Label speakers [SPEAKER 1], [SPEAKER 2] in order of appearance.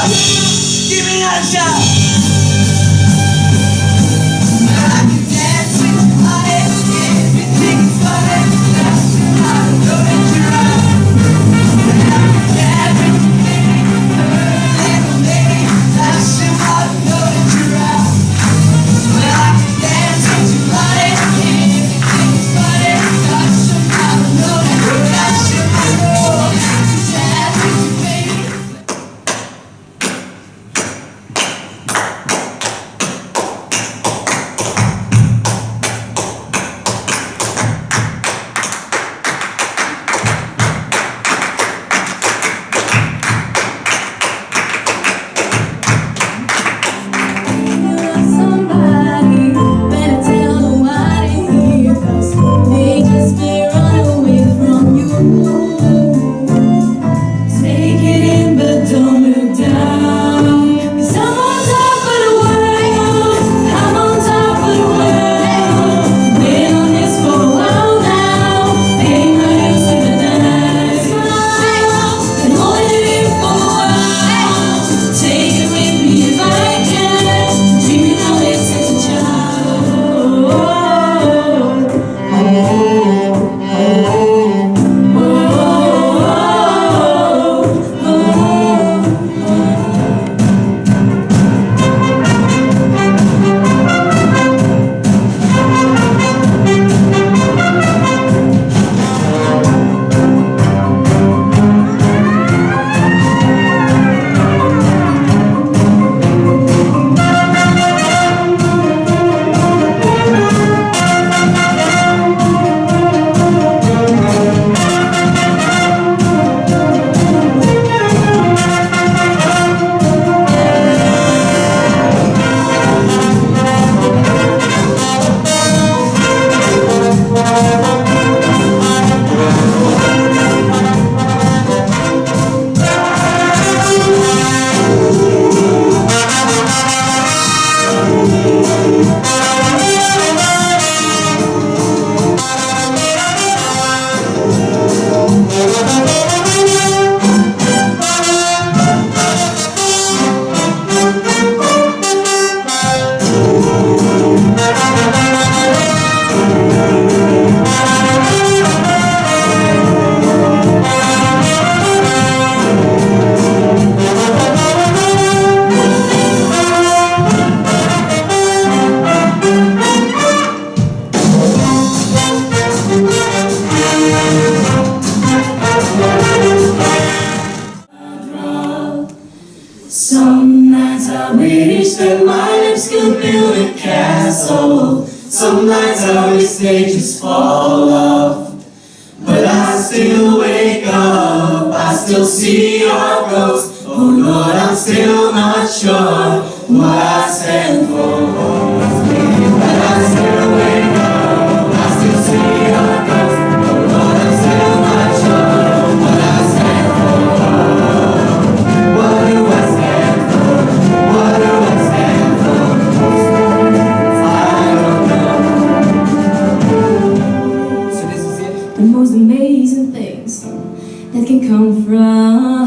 [SPEAKER 1] shot. Give me another shot. I can dance with your body. If you think it's funny, that's how I know that you're right. I can dance with your baby, little lady. That's how I know that you're right. Well, I can dance with your body. If you think it's funny, that's how I know that you're right. That's how I know. Dance with your baby.
[SPEAKER 2] Somebody better tell them why they here, 'cause they just may run away from you. Take it in, but don't look down, 'cause I'm on top of the world. I'm on top of the world. Been on this for a while now. Ain't no use to deny. Smile and hold it in for a while. Take it with me if I can. Dreaming of it since a child. Some nights I wish that my lips could build a castle. Some nights I wish they just fall off. But I still wake up, I still see your ghost. Oh Lord, I'm still not sure what I stand for. But I still wake up, I still see your ghost. Oh Lord, I'm still not sure what I stand for. What do I stand for? What do I stand for? I don't know. So this is it. The most amazing things that can come from